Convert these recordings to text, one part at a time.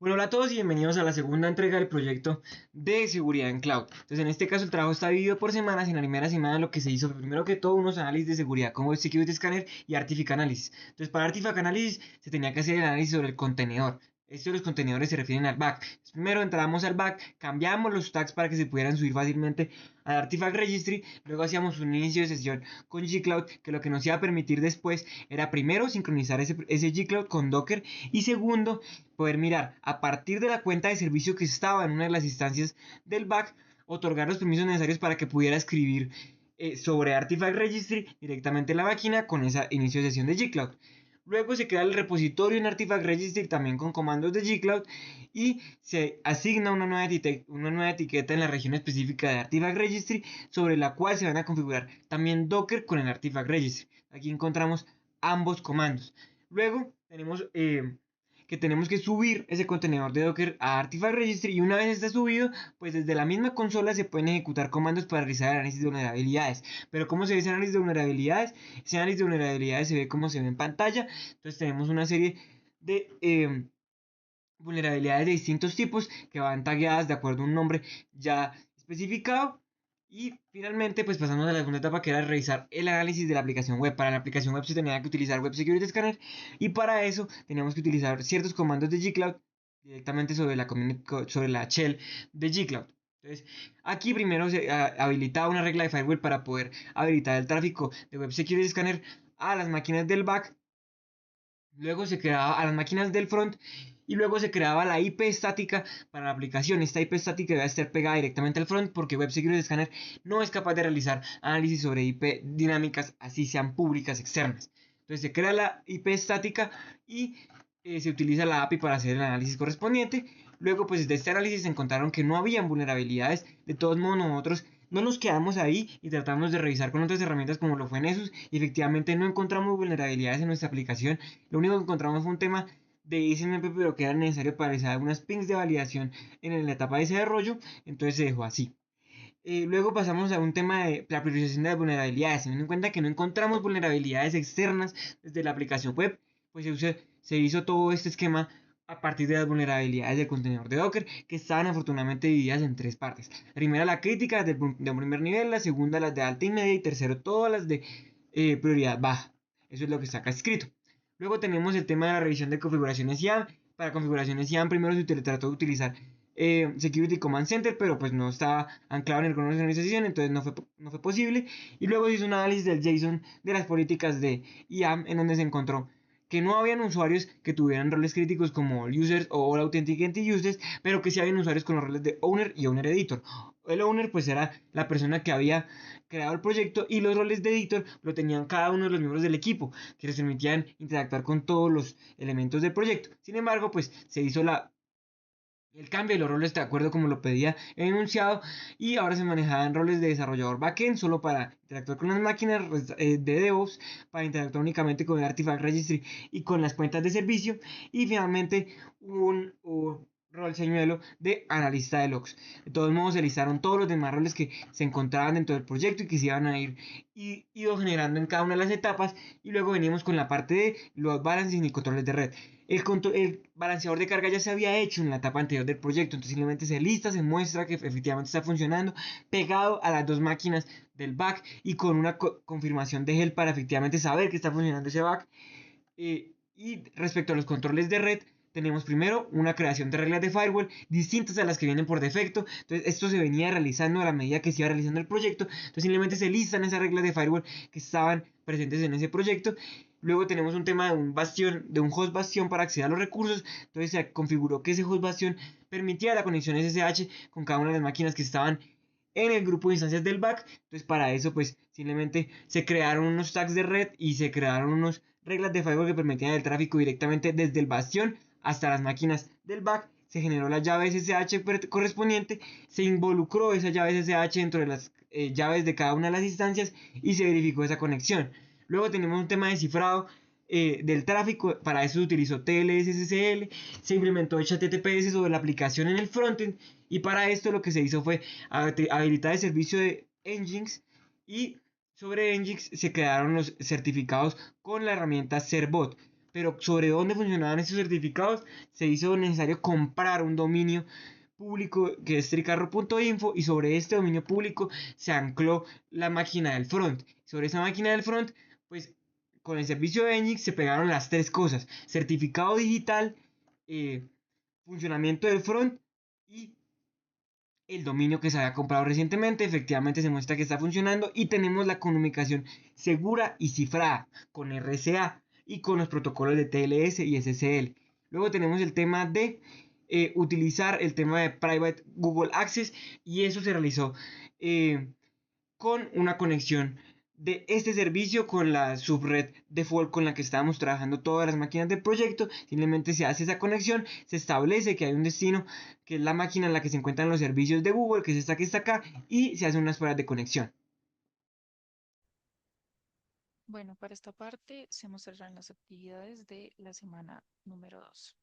Bueno, hola a todos y bienvenidos a la segunda entrega del proyecto de seguridad en cloud. Entonces, en este caso, el trabajo está dividido por semanas. En la primera semana, lo que se hizo fue primero que todo unos análisis de seguridad como el Security Scanner y Artifact Analysis. Entonces, para Artifact Analysis se tenía que hacer el análisis sobre el contenedor. Esto de los contenedores se refieren al back. Entonces, primero entramos al back, cambiamos los tags para que se pudieran subir fácilmente al Artifact Registry. Luego hacíamos un inicio de sesión con G-Cloud, que lo que nos iba a permitir después era primero sincronizar ese G-Cloud con Docker y segundo poder mirar a partir de la cuenta de servicio que estaba en una de las instancias del back, otorgar los permisos necesarios para que pudiera escribir sobre Artifact Registry directamente en la máquina con esa inicio de sesión de G-Cloud. Luego se crea el repositorio en Artifact Registry también con comandos de G-Cloud y se asigna una nueva etiqueta en la región específica de Artifact Registry sobre la cual se van a configurar también Docker con el Artifact Registry. Aquí encontramos ambos comandos. Luego tenemos que subir ese contenedor de Docker a Artifact Registry y una vez está subido, pues desde la misma consola se pueden ejecutar comandos para realizar el análisis de vulnerabilidades. Pero ¿cómo se ve ese análisis de vulnerabilidades? Ese análisis de vulnerabilidades se ve como se ve en pantalla. Entonces tenemos una serie de vulnerabilidades de distintos tipos que van tagueadas de acuerdo a un nombre ya especificado. Y finalmente, pues pasamos a la segunda etapa que era revisar el análisis de la aplicación web. Para la aplicación web se tenía que utilizar Web Security Scanner y para eso teníamos que utilizar ciertos comandos de G-Cloud directamente sobre la shell de G-Cloud. Entonces, aquí primero se habilitaba una regla de firewall para poder habilitar el tráfico de Web Security Scanner a las máquinas del back. Luego se creaba a las máquinas del front y luego se creaba la IP estática para la aplicación. Esta IP estática debe estar pegada directamente al front porque Web Security Scanner no es capaz de realizar análisis sobre IP dinámicas, así sean públicas externas. Entonces se crea la IP estática y se utiliza la API para hacer el análisis correspondiente. Luego, pues de este análisis se encontraron que no habían vulnerabilidades. De todos modos, nosotros no nos quedamos ahí y tratamos de revisar con otras herramientas como lo fue Nessus y efectivamente no encontramos vulnerabilidades en nuestra aplicación. Lo único que encontramos fue un tema de SNMP, pero que era necesario para realizar algunas pings de validación en la etapa de desarrollo, entonces se dejó así. Luego pasamos a un tema de la priorización de las vulnerabilidades, teniendo en cuenta que no encontramos vulnerabilidades externas desde la aplicación web, pues se hizo todo este esquema a partir de las vulnerabilidades del contenedor de Docker, que estaban afortunadamente divididas en tres partes. La primera, la crítica de un primer nivel, la segunda, las de alta y media, y tercero, todas las de prioridad baja. Eso es lo que está acá escrito. Luego tenemos el tema de la revisión de configuraciones IAM. Para configuraciones IAM primero se trató de utilizar Security Command Center, pero pues no estaba anclado en el kernel de organización, entonces no fue posible. Y luego se hizo un análisis del JSON de las políticas de IAM, en donde se encontró que no habían usuarios que tuvieran roles críticos como users o all authenticate users, pero que sí habían usuarios con los roles de owner y owner editor. El owner pues era la persona que había creado el proyecto y los roles de editor lo tenían cada uno de los miembros del equipo, que les permitían interactuar con todos los elementos del proyecto. Sin embargo, pues se hizo el cambio de los roles de acuerdo como lo pedía el enunciado y ahora se manejaban roles de desarrollador backend solo para interactuar con las máquinas de DevOps, para interactuar únicamente con el Artifact Registry y con las cuentas de servicio y finalmente un rol señuelo de analista de logs. De todos modos se listaron todos los demás roles que se encontraban dentro del proyecto y que se iban a ido generando en cada una de las etapas y luego venimos con la parte de los balancing y controles de red. El balanceador de carga ya se había hecho en la etapa anterior del proyecto, entonces simplemente se lista, se muestra que efectivamente está funcionando, pegado a las dos máquinas del back y con una confirmación de help para efectivamente saber que está funcionando ese back. Y respecto a los controles de red, tenemos primero una creación de reglas de firewall distintas a las que vienen por defecto. Entonces, esto se venía realizando a la medida que se iba realizando el proyecto. Entonces, simplemente se listan esas reglas de firewall que estaban presentes en ese proyecto. Luego tenemos un tema de un bastión, de un host bastión para acceder a los recursos. Entonces, se configuró que ese host bastión permitía la conexión SSH con cada una de las máquinas que estaban en el grupo de instancias del back. Entonces, para eso, pues simplemente se crearon unos tags de red y se crearon unas reglas de firewall que permitían el tráfico directamente desde el bastión hasta las máquinas del back. Se generó la llave SSH correspondiente, se involucró esa llave SSH dentro de las llaves de cada una de las instancias y se verificó esa conexión. Luego tenemos un tema de cifrado del tráfico. Para eso se utilizó TLS-SSL, se implementó HTTPS sobre la aplicación en el frontend y para esto lo que se hizo fue habilitar el servicio de Nginx y sobre Nginx se crearon los certificados con la herramienta Cerbot. pero sobre dónde funcionaban esos certificados se hizo necesario comprar un dominio público que es tricarro.info y sobre este dominio público se ancló la máquina del front. Sobre esa máquina del front, pues con el servicio de Enix se pegaron las tres cosas: certificado digital, eh, funcionamiento del front y el dominio que se había comprado recientemente. Efectivamente se muestra que está funcionando y tenemos la comunicación segura y cifrada con RSA y con los protocolos de TLS y SSL. Luego tenemos el tema de utilizar el tema de Private Google Access, y eso se realizó con una conexión de este servicio con la subred default con la que estábamos trabajando todas las máquinas del proyecto. Simplemente se hace esa conexión, se establece que hay un destino que es la máquina en la que se encuentran los servicios de Google, que es esta que está acá, y se hacen unas pruebas de conexión. Bueno, para esta parte se mostrarán las actividades de la semana número 2.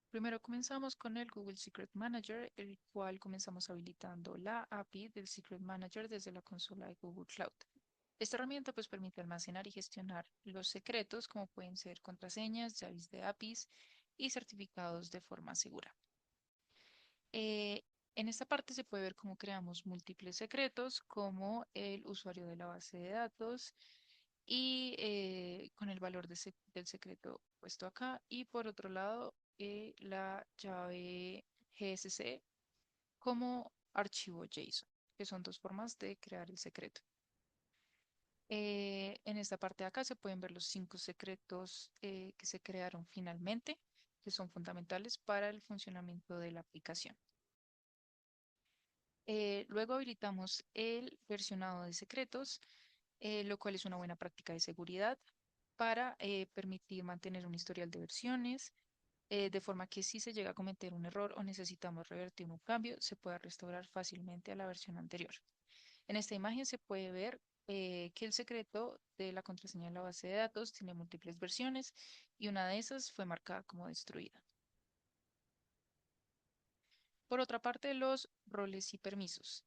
Primero comenzamos con el Google Secret Manager, el cual comenzamos habilitando la API del Secret Manager desde la consola de Google Cloud. Esta herramienta pues permite almacenar y gestionar los secretos, como pueden ser contraseñas, llaves de APIs y certificados de forma segura. Eh, en esta parte se puede ver cómo creamos múltiples secretos, como el usuario de la base de datos y con el valor del secreto puesto acá. Y por otro lado, la llave GSC como archivo JSON, que son dos formas de crear el secreto. En esta parte de acá se pueden ver los 5 secretos que se crearon finalmente, que son fundamentales para el funcionamiento de la aplicación. Luego habilitamos el versionado de secretos, lo cual es una buena práctica de seguridad para permitir mantener un historial de versiones, de forma que si se llega a cometer un error o necesitamos revertir un cambio, se pueda restaurar fácilmente a la versión anterior. En esta imagen se puede ver que el secreto de la contraseña de la base de datos tiene múltiples versiones y una de esas fue marcada como destruida. Por otra parte, los roles y permisos.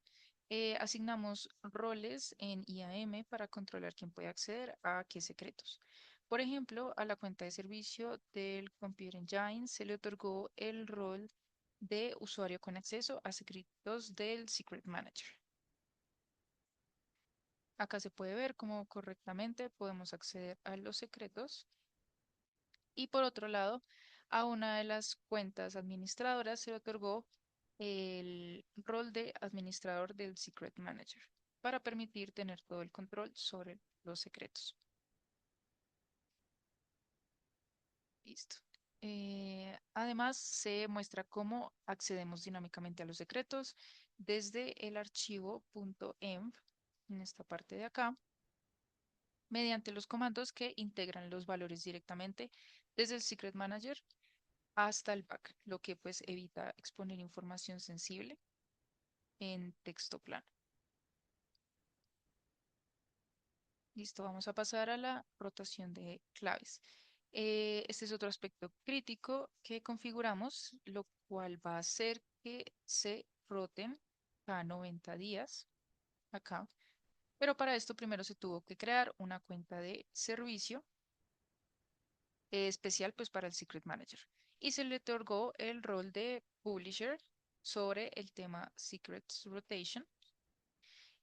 Asignamos roles en IAM para controlar quién puede acceder a qué secretos. Por ejemplo, a la cuenta de servicio del Computer Engine se le otorgó el rol de usuario con acceso a secretos del Secret Manager. Acá se puede ver cómo correctamente podemos acceder a los secretos. Y por otro lado, a una de las cuentas administradoras se le otorgó el rol de administrador del Secret Manager para permitir tener todo el control sobre los secretos. Listo. Además, se muestra cómo accedemos dinámicamente a los secretos desde el archivo .env en esta parte de acá, mediante los comandos que integran los valores directamente desde el Secret Manager hasta el back, lo que pues evita exponer información sensible en texto plano. Listo, vamos a pasar a la rotación de claves. Este es otro aspecto crítico que configuramos, lo cual va a hacer que se roten cada 90 días acá. Pero para esto primero se tuvo que crear una cuenta de servicio especial pues para el Secret Manager. Y se le otorgó el rol de Publisher sobre el tema Secrets Rotation.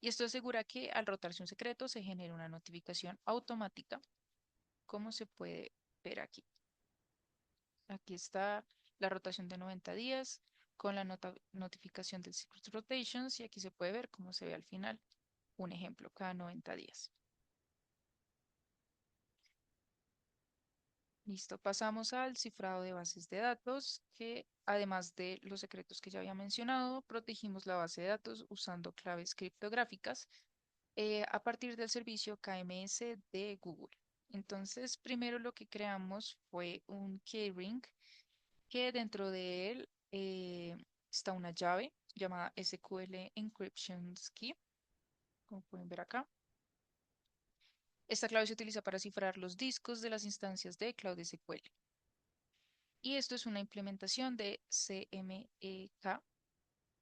Y esto asegura que al rotarse un secreto se genera una notificación automática, como se puede ver aquí. Aquí está la rotación de 90 días con la notificación del Secret Rotations y aquí se puede ver cómo se ve al final un ejemplo cada 90 días. Listo, pasamos al cifrado de bases de datos, que además de los secretos que ya había mencionado, protegimos la base de datos usando claves criptográficas a partir del servicio KMS de Google. Entonces, primero lo que creamos fue un keyring que dentro de él está una llave llamada SQL Encryption Key, como pueden ver acá. Esta clave se utiliza para cifrar los discos de las instancias de Cloud SQL. Y esto es una implementación de CMEK,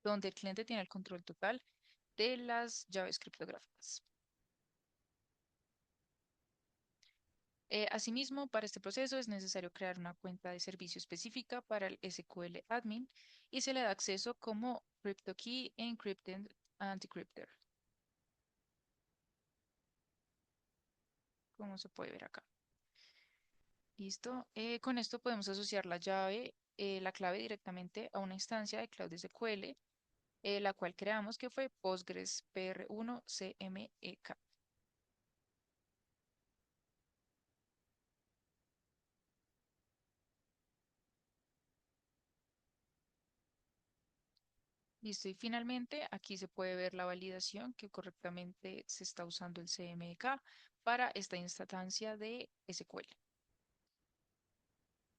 donde el cliente tiene el control total de las llaves criptográficas. Asimismo, para este proceso es necesario crear una cuenta de servicio específica para el SQL admin y se le da acceso como CryptoKey Encrypted Anticryptor, como se puede ver acá. Listo. Con esto podemos asociar la llave, la clave directamente a una instancia de Cloud SQL, la cual creamos que fue Postgres PR1 CMEK. Listo. Y finalmente aquí se puede ver la validación que correctamente se está usando el CMK para esta instancia de SQL.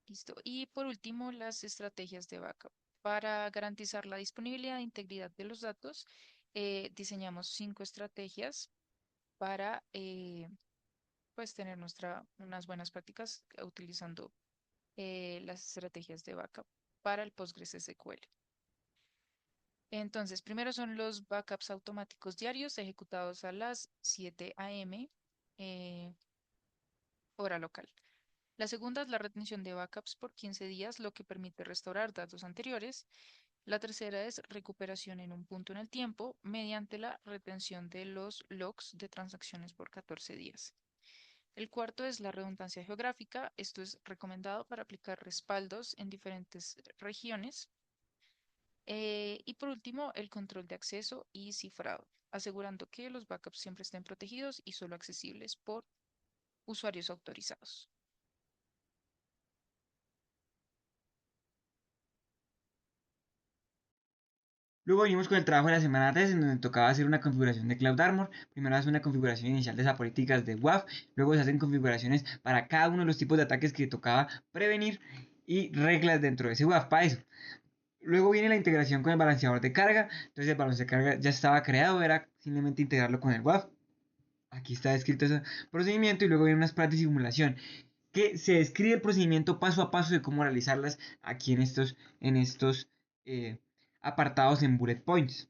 Listo. Y por último, las estrategias de backup. Para garantizar la disponibilidad e integridad de los datos, diseñamos 5 estrategias para pues tener unas buenas prácticas utilizando las estrategias de backup para el Postgres SQL. Entonces, primero son los backups automáticos diarios ejecutados a las 7 a.m. Hora local. La segunda es la retención de backups por 15 días, lo que permite restaurar datos anteriores. La tercera es recuperación en un punto en el tiempo mediante la retención de los logs de transacciones por 14 días. El cuarto es la redundancia geográfica. Esto es recomendado para aplicar respaldos en diferentes regiones. Y por último, el control de acceso y cifrado, asegurando que los backups siempre estén protegidos y solo accesibles por usuarios autorizados. Luego venimos con el trabajo de la semana 3, en donde tocaba hacer una configuración de Cloud Armor. Primero hace una configuración inicial de esas políticas de WAF, luego se hacen configuraciones para cada uno de los tipos de ataques que tocaba prevenir y reglas dentro de ese WAF para eso. Luego viene la integración con el balanceador de carga. Entonces el balanceador de carga ya estaba creado, era simplemente integrarlo con el WAF. Aquí está descrito ese procedimiento y luego viene unas pruebas de simulación que se describe el procedimiento paso a paso de cómo realizarlas aquí en estos eh, apartados en bullet points.